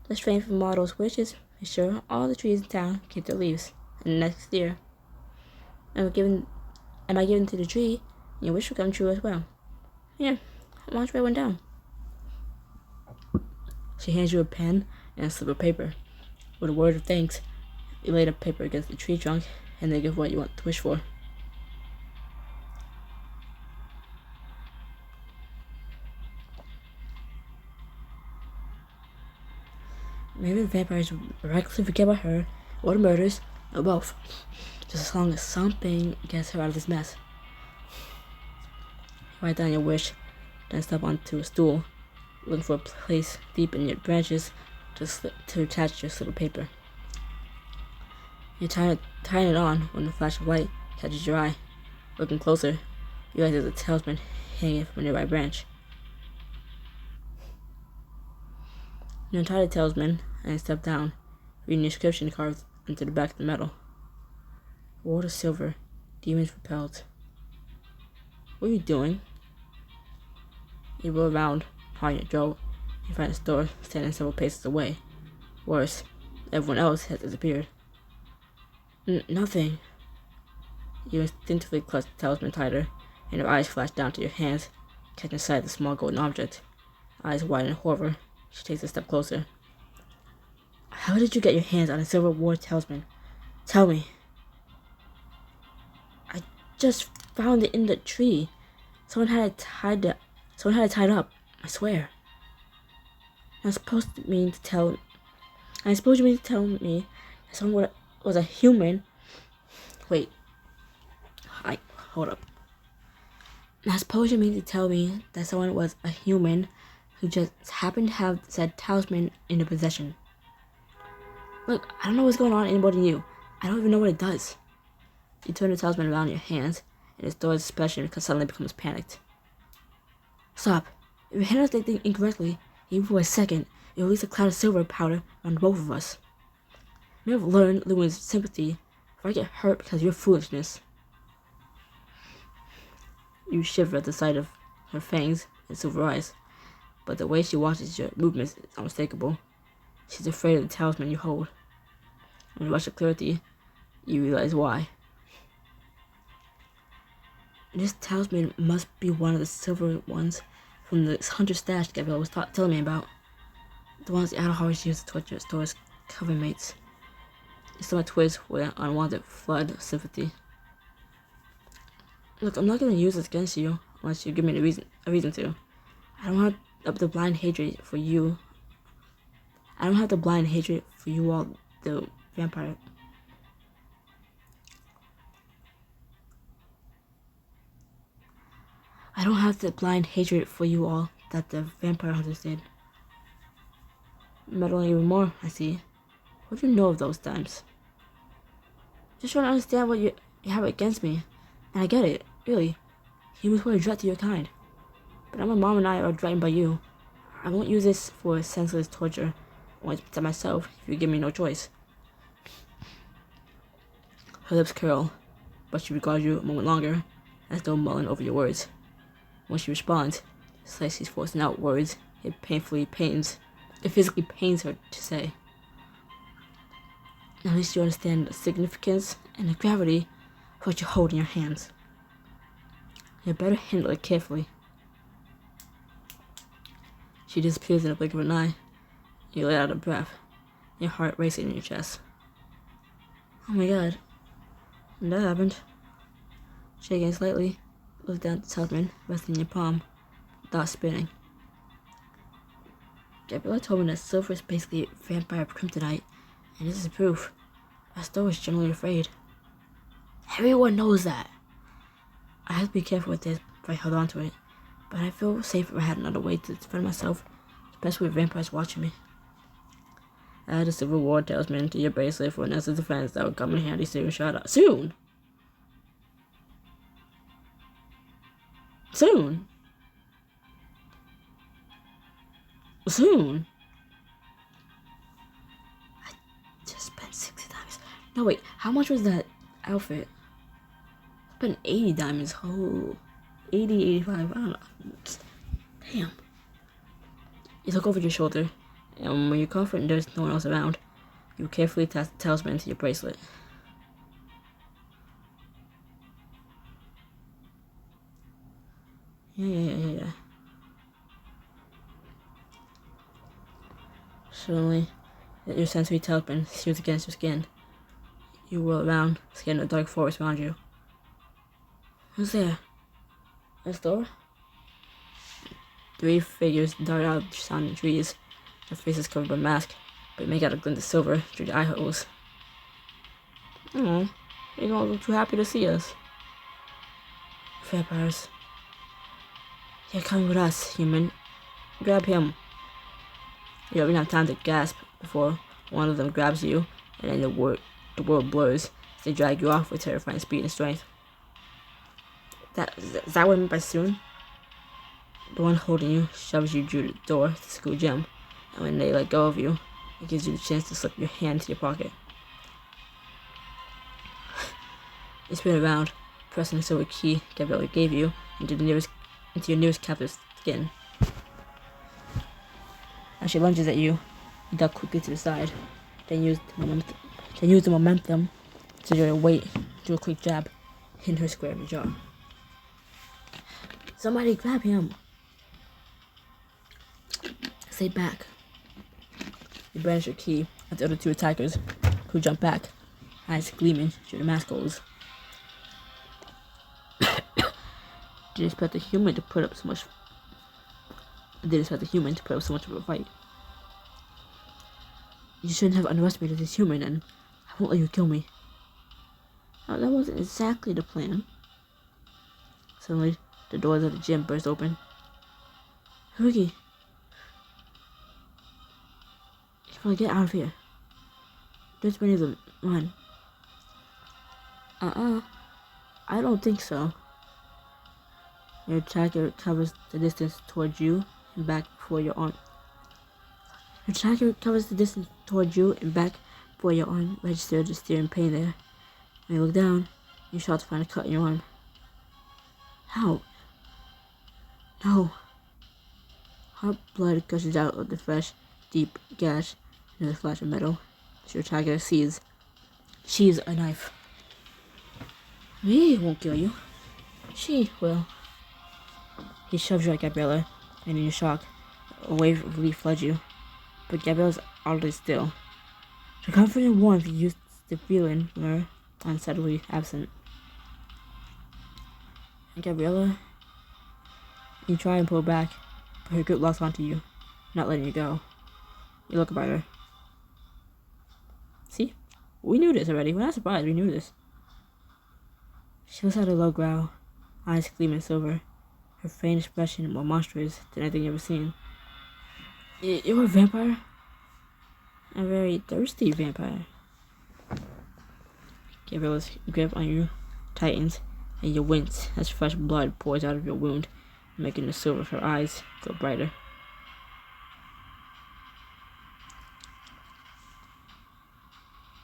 The strain from all those wishes is sure all the trees in town keep their leaves, and next year. And by giving to the tree, your wish will come true as well. Here, why don't you write one down? She hands you a pen and a slip of paper. With a word of thanks, you lay the paper against the tree trunk and then give what you want to wish for. Maybe the vampires recklessly forget about her, or the murders, or both. Just as long as something gets her out of this mess. Write down your wish, then step onto a stool, looking for a place deep in your branches to attach your slip of paper. You're tying it on when the flash of light catches your eye. Looking closer, you realize there's a talisman hanging from a nearby branch. You untie the talisman and step down, reading the inscription carved into the back of the metal. World of silver, demons repelled. What are you doing? You roll around, hard on your throat, and find a store standing several paces away. Worse, everyone else has disappeared. Nothing. You instinctively clutch the talisman tighter, and her eyes flash down to your hands, catching sight of the small golden object. Eyes wide in horror, she takes a step closer. How did you get your hands on a silver ward talisman? Tell me. I just found it in the tree. Someone had it tied up. I swear. I suppose you mean to tell me that someone was a human. Wait. Hold up. I suppose you mean to tell me that someone was a human who just happened to have said talisman in their possession. Look, I don't know what's going on any more than you. I don't even know what it does. You turn the talisman around in your hands, and the store's expression suddenly becomes panicked. Stop. If you handle that thing incorrectly, even for a second, you'll release a cloud of silver powder on both of us. You may have learned Lumen's sympathy if I get hurt because of your foolishness. You shiver at the sight of her fangs and silver eyes, but the way she watches your movements is unmistakable. She's afraid of the talisman you hold. In a rush of clarity, you realize why. This talisman must be one of the silver ones from the hunter stash Gabrielle was telling me about. The ones the Adder always used to torture store's coven mates. Your stomach twists with an unwanted flood of sympathy. Look, I'm not going to use this against you unless you give me a reason to. I don't have the blind hatred for you. I don't have the blind hatred for you all, the vampire. I don't have the blind hatred for you all that the vampire hunters did. Meddling even more, I see. What do you know of those times? Just trying to understand what you have against me. And I get it, really. Humans were a threat to your kind. But now my mom and I are threatened by you. I won't use this for senseless torture. I want to protect myself if you give me no choice. Her lips curl, but she regards you a moment longer, as though mulling over your words. When she responds, it's like she's forcing out words it physically pains her to say. At least you understand the significance and the gravity of what you hold in your hands. You better handle it carefully. She disappears in a blink of an eye. You let out a breath, your heart racing in your chest. Oh my god. And that happened. Shaking slightly, look down at the talisman resting in your palm, thoughts spinning. Gabriella told me that silver is basically vampire kryptonite, and this is proof. I still was generally afraid. Everyone knows that. I have to be careful with this if I held on to it, but I feel safe if I had another way to defend myself, especially with vampires watching me. Add a silver ward talisman to your bracelet for an instant defense that will come in handy soon. Shut up. Soon? Soon? Soon? I just spent 60 diamonds. No, wait. How much was that outfit? I spent 80 diamonds. Oh, 80, 85. I don't know. Damn. You look over your shoulder, and when you're confident there's no one else around, you carefully attach the talisman to your bracelet. Yeah. Suddenly, your sensory talisman shoots against your skin. You whirl around, scanning the dark forest around you. Who's there? Next door? 3 figures dart out of the sounding trees, their faces covered by masks, but you make out a glint of silver through the eye holes. Oh, you don't look too happy to see us. Vampires. You're coming with us, human. Grab him. You don't even have time to gasp before one of them grabs you, and then the world blurs as they drag you off with terrifying speed and strength. Is that what I meant by soon? The one holding you shoves you through the door to the school gym, and when they let go of you, it gives you the chance to slip your hand into your pocket. You spin around, pressing the silver key Gabriella gave you into your nearest captive's skin. As she lunges at you, you duck quickly to the side, then use the momentum to your weight do a quick jab, hitting her square in the jaw. Somebody grab him! Stay back. You brandish your key at the other two attackers, who jump back, eyes gleaming through the mask holes. Didn't expect the human to put up so much of a fight. You shouldn't have underestimated this human, and I won't let you kill me. Now, that wasn't exactly the plan. Suddenly, the doors of the gym burst open. Haruki! You want to get out of here. There's many of them. Run. I don't think so. Your attacker covers the distance towards you and back before your arm. Registers the searing pain there. When you look down, you're shocked to find a cut in your arm. How? No. Hot blood gushes out of the fresh, deep gash in the flash of metal. Your attacker sees. She's a knife. Me won't kill you. She will. He shoves you at Gabriella, and in your shock, a wave of relief floods you. But Gabriella's oddly still. The comfort and warmth you used to feel in were unsettlingly absent. And Gabriella, you try and pull back, but her grip locks onto you, not letting you go. You look about her. See? We knew this already. We're not surprised. We knew this. She lets out a low growl, eyes gleaming silver, her faint expression more monstrous than anything you've ever seen. You're a vampire? A very thirsty vampire. Gabriella's grip on you tightens, and you wince as fresh blood pours out of your wound, making the silver of her eyes glow brighter.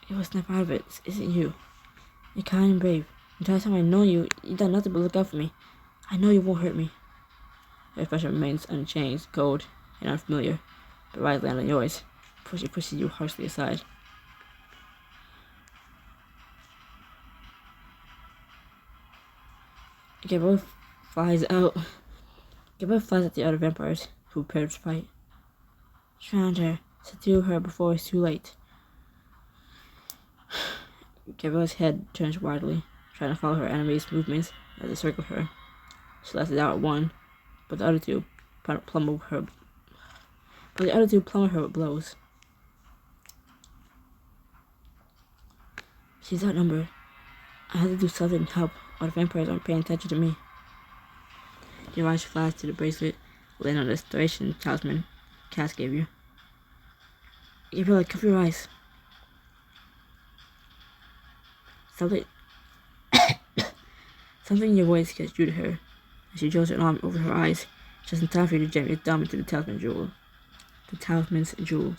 You will snap out of it, isn't you? You're kind and brave. The entire time I've known you, you've done nothing but look out for me. I know you won't hurt me. Her expression remains unchanged, cold, and unfamiliar, but right land on yours, pushes you harshly aside. Gabriella flies at the other vampires who prepared to fight. Surround her, subdue her before it's too late. Gabriella's head turns wildly, trying to follow her enemy's movements as they circle her. She lets it out at one, but the other two plummet her with blows. She's outnumbered. I have to do something to help, or the vampires aren't paying attention to me. Your eyes flash to the bracelet laying on the restoration talisman Cass gave you. Gabriella, cover your eyes. Something in your voice gets through to her as she draws her arm over her eyes, just in time for you to jam your thumb into the talisman's jewel.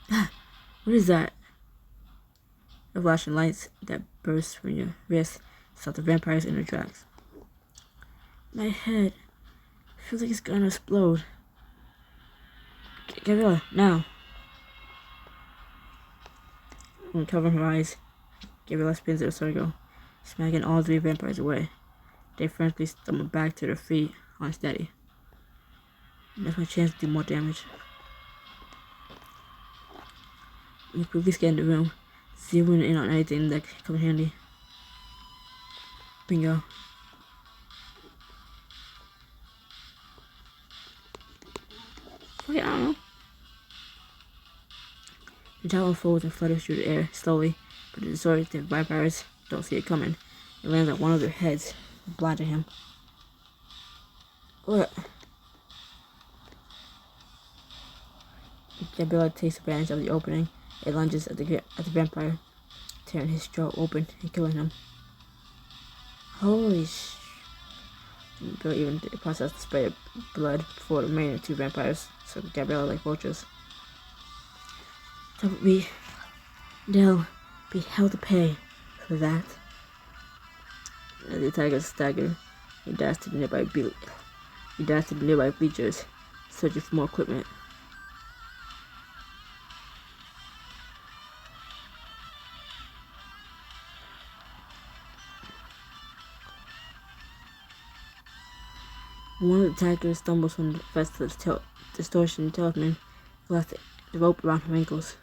What is that? The flashing lights that burst from your wrist stop the vampires in their tracks. My head feels like it's gonna explode. Gabriella, now! Uncovering her eyes, Gabriella spins in a circle, smacking all three vampires away. They frantically stumble back to their feet, unsteady. And that's my chance to do more damage. You quickly scan the room, zeroing in on anything that can come in handy. Bingo. Okay, I don't know. The tower unfolds and flutters through the air, slowly, but the disoriented vampires don't see it coming. It lands on one of their heads, blinding him. What? Gabriella takes advantage of the opening. It lunges at the vampire, tearing his jaw open and killing him. Holy sh! Bill even processed the spray of blood before the remaining two vampires, so Gabriella like vultures. They'll be held to pay for that. As the attacker staggered, he dashed to the nearby bleachers, searching for more equipment. One of the attackers stumbles from the Vesta's distortion talisman, left the rope around her ankles.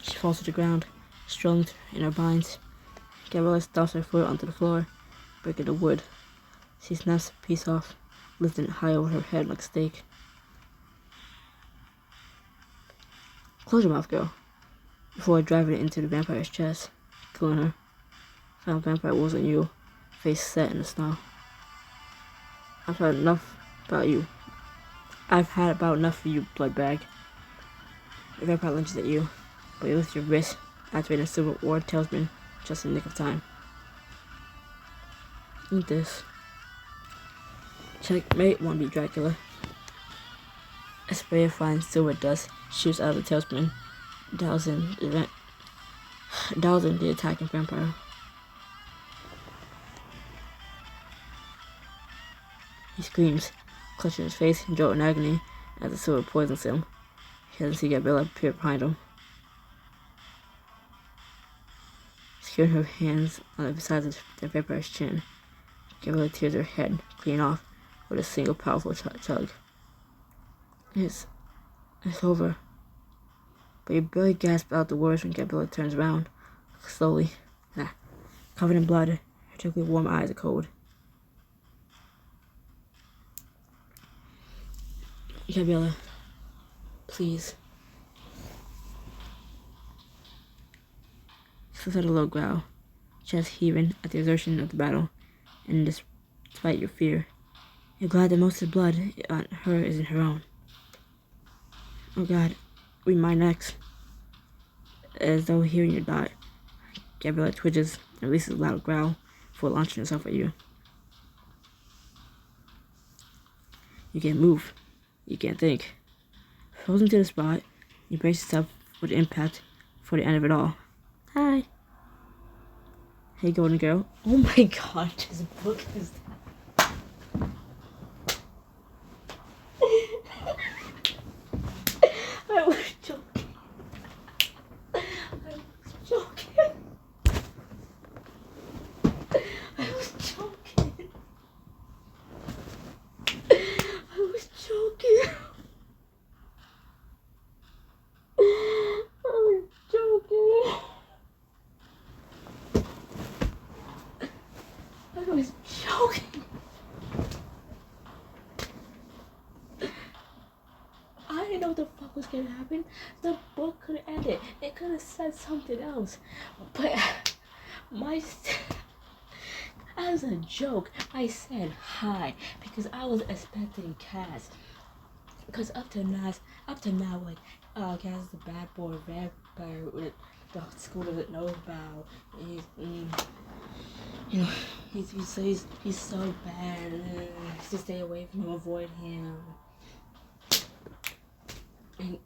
She falls to the ground, strung in her binds. Gabriella stomps her foot onto the floor, breaking the wood. She snaps a piece off, lifting it high over her head like a stake. Close your mouth, girl, before driving it into the vampire's chest, killing her. Final vampire wasn't you, face set in the snow. I've had enough about you. I've had about enough of you, blood bag. The vampire lunges at you, but you lift your wrist, activating a silver ward talisman just in the nick of time. Eat this. Checkmate, won't be Dracula. A spray of fine silver dust shoots out of the talisman, dousing the attacking vampire. He screams, clutching his face in jolt and agony as the silver poisons him. He doesn't see Gabriella appear behind him. Securing her hands on the sides of the vampire's chin, Gabriella tears her head clean off with a single powerful tug. It's over. But you barely gasp out the words when Gabriella turns around, slowly, covered in blood, her particularly warm eyes are cold. Gabriella, please. She lets out a low growl, chest heaving at the exertion of the battle, and despite your fear, you're glad that most of the blood on her isn't her own. Oh God, read my next. As though hearing your thought, Gabriella twitches and releases a loud growl before launching herself at you. You can't move. You can't think. Frozen to the spot, you brace yourself for the impact for the end of it all. Hi. Hey, golden girl. Oh my God, this book is that. I was joking. I didn't know what the fuck was gonna happen. The book could have ended. It could have said something else. But as a joke, I said hi because I was expecting Cass. Because up to now, like, Cass is the bad boy vampire with the school doesn't know about. He's so bad. To stay away from him, avoid him. And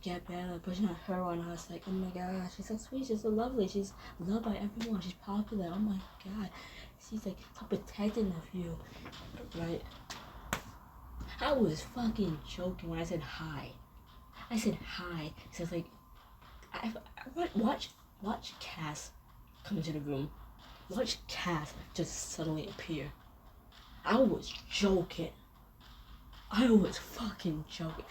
Gabriella pushing her on us, like, oh my God, she's so sweet, she's so lovely, she's loved by everyone, she's popular, oh my God, she's like so protecting of you, right? I was fucking joking when I said hi. I said hi, because like, watch Cass come into the room. Watch Cass just suddenly appear. I was joking. I was fucking joking.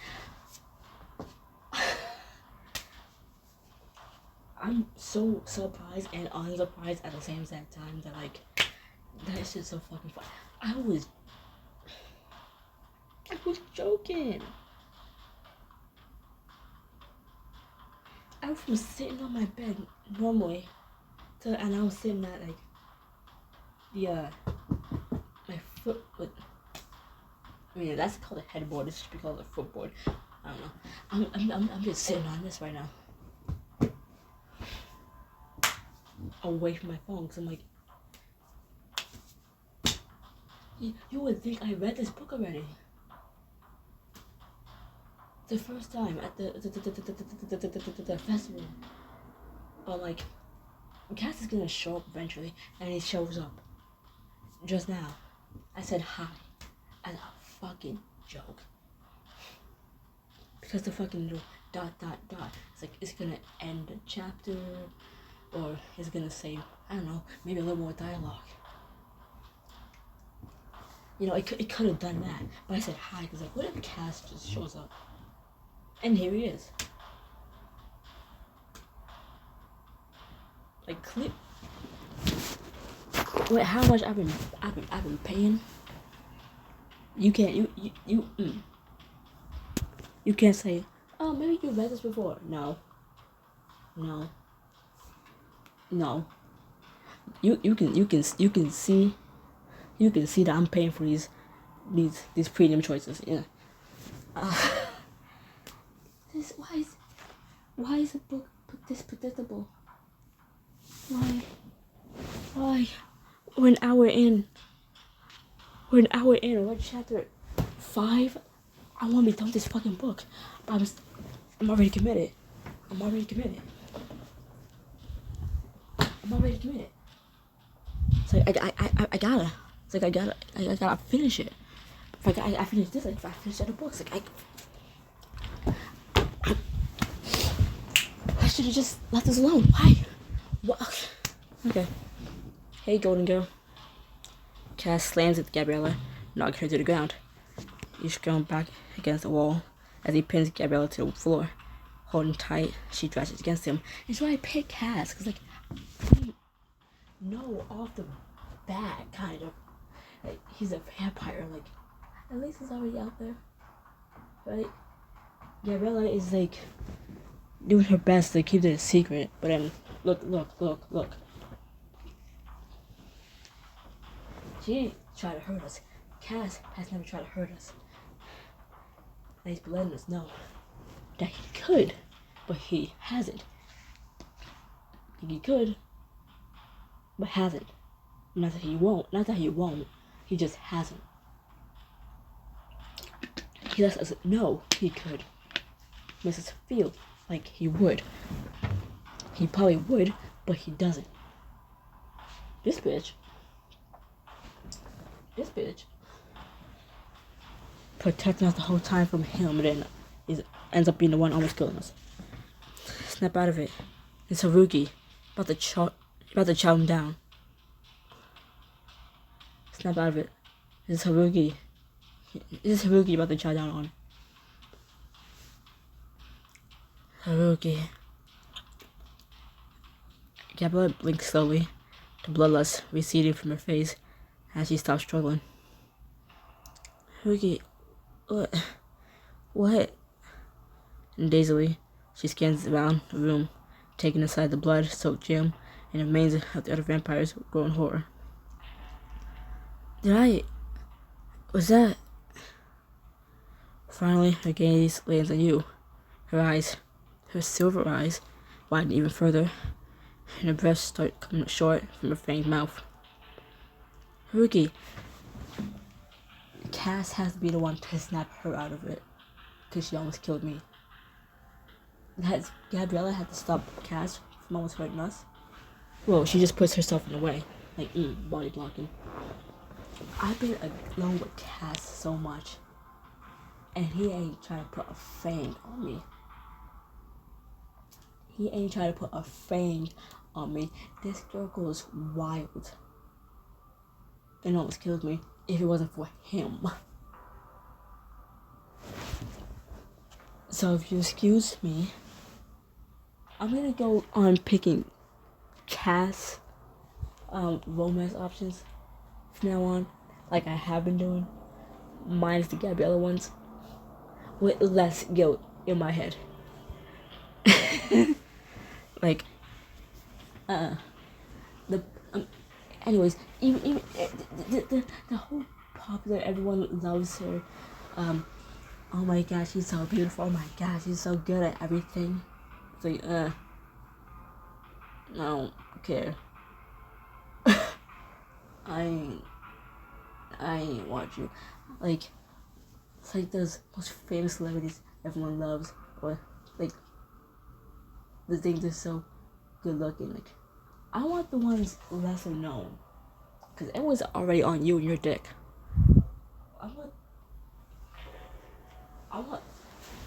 I'm so surprised and unsurprised at the same time that, like, that shit's so fucking fun. I was joking. I was sitting on my bed normally, and I was sitting at, like, foot. I mean, that's called a headboard. This should be called a footboard. I don't know. I'm just sitting on this right now, away from my phone, because I'm like, you would think I read this book already. The first time at the festival, I'm like, Cass is gonna show up eventually, and he shows up. Just now, I said hi as a fucking joke. Because the fucking little ... It's like, it's gonna end the chapter, or it's gonna say, I don't know, maybe a little more dialogue. You know, it could have done that, but I said hi, because like, what if Cass just shows up? And here he is. Like, clip. Wait, how much I've been paying? You can't you can't say, oh, maybe you read this before. No. You can see that I'm paying for these premium choices. Yeah. Why is the book this predictable? Why? We're an hour in. We're chapter 5. I want to be done with this fucking book. But I'm already committed. I'm already committed. It's like I gotta. It's like I gotta finish it. If I finish this, like if I finish the other books, like I should have just left this alone. Why? What? Okay. Hey, golden girl. Cass slams at Gabriella, knocking her to the ground. He's thrown back against the wall as he pins Gabriella to the floor. Holding tight, she thrashes against him. And so I pick Cass, because, like, I know off the bat, kind of. Like, he's a vampire, like, at least he's already out there. Right? Gabriella is, like, doing her best to keep it a secret, but then, look. She ain't trying to hurt us. Cass has never tried to hurt us. And he's been letting us know that he could, but he hasn't. He could, but hasn't. Not that he won't. He just hasn't. He lets us know he could. Makes us feel like he would. He probably would, but he doesn't. This bitch protecting us the whole time from him, and then ends up being the one almost killing us. Snap out of it. It's Haruki, about to chow him down. Snap out of it. It's Haruki. About to chow down on. Haruki. Gabriella blinks slowly, the bloodlust receding from her face as she stops struggling. Haruki, what? And dazedly, she scans around the room, taking aside the blood-soaked gem and the remains of the other vampires with growing horror. Was that? Finally, her gaze lands on you. Her silver eyes, widen even further, and her breath starts coming short from her fanged mouth. Haruki. Cass has to be the one to snap her out of it, because she almost killed me. Gabriella had to stop Cass from almost hurting us. Well, she just puts herself in the way, like body blocking. I've been alone with Cass so much, and he ain't trying to put a fang on me. This girl goes wild and almost killed me if it wasn't for him. So if you excuse me, I'm gonna go on picking Cass romance options from now on, like I have been doing, minus the Gabriella ones, with less guilt in my head. Like, anyways, even the whole popular. Everyone loves her. Oh my god, she's so beautiful. Oh my god, she's so good at everything. It's like, I don't care. I ain't watch you. Like, it's like those most famous celebrities everyone loves, or like the things are so good looking. Like, I want the ones lesser known, cause everyone's already on you and your dick. I want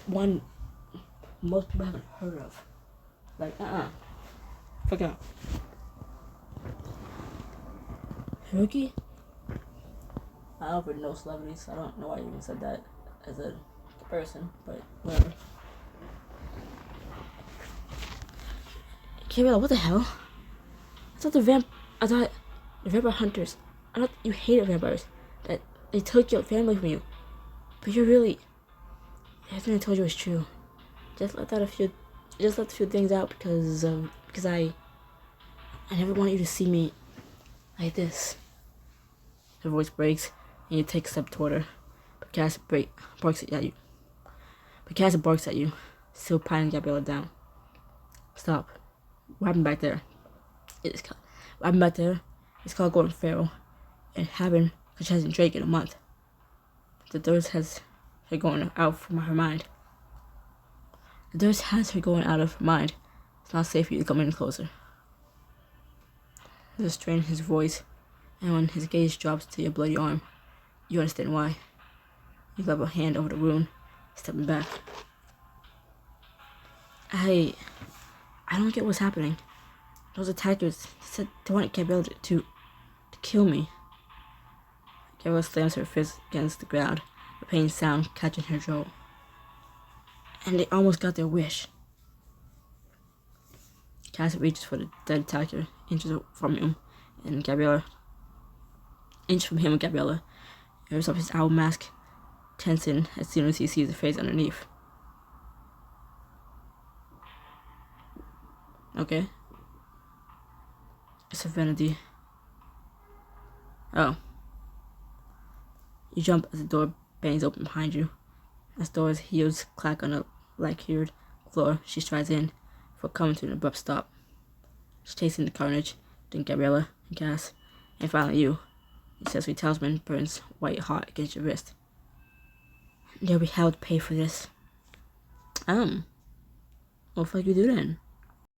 one most people haven't heard of. Like, fuck out. Rookie? I don't really know celebrities. I don't know why I even said that as a person, but whatever. Gabriella, what the hell? I thought the vampire hunters. I thought you hated vampires. That they took your family from you. But you're really. Everything I told you was true. Just let a few things out because I never want you to see me like this. Her voice breaks, and you take a step toward her. But Cass barks at you. Still pining Gabriella down. Stop. What happened back there? What happened back there? It's called going feral. It happened because she hasn't drank in a month. The thirst has her going out from her mind. It's not safe for you to come any closer. There's a strain in his voice, and when his gaze drops to your bloody arm, you understand why. You grab a hand over the wound, stepping back. I don't get what's happening. Those attackers said they wanted Gabriella to kill me. Gabriella slams her fist against the ground, a pain sound catching her throat. And they almost got their wish. Cass reaches for the dead attacker, inches from him, and Gabriella airs up his owl mask, tensing as soon as he sees the face underneath. Okay. It's a vanity. Oh. You jump as the door bangs open behind you. As door's heels clack on the lacquered floor, she strides in for coming to an abrupt stop. She's chasing the carnage, then Gabriella and Cass, and finally you. The accessory talisman burns white hot against your wrist. You'll be held to pay for this. What the fuck you do then?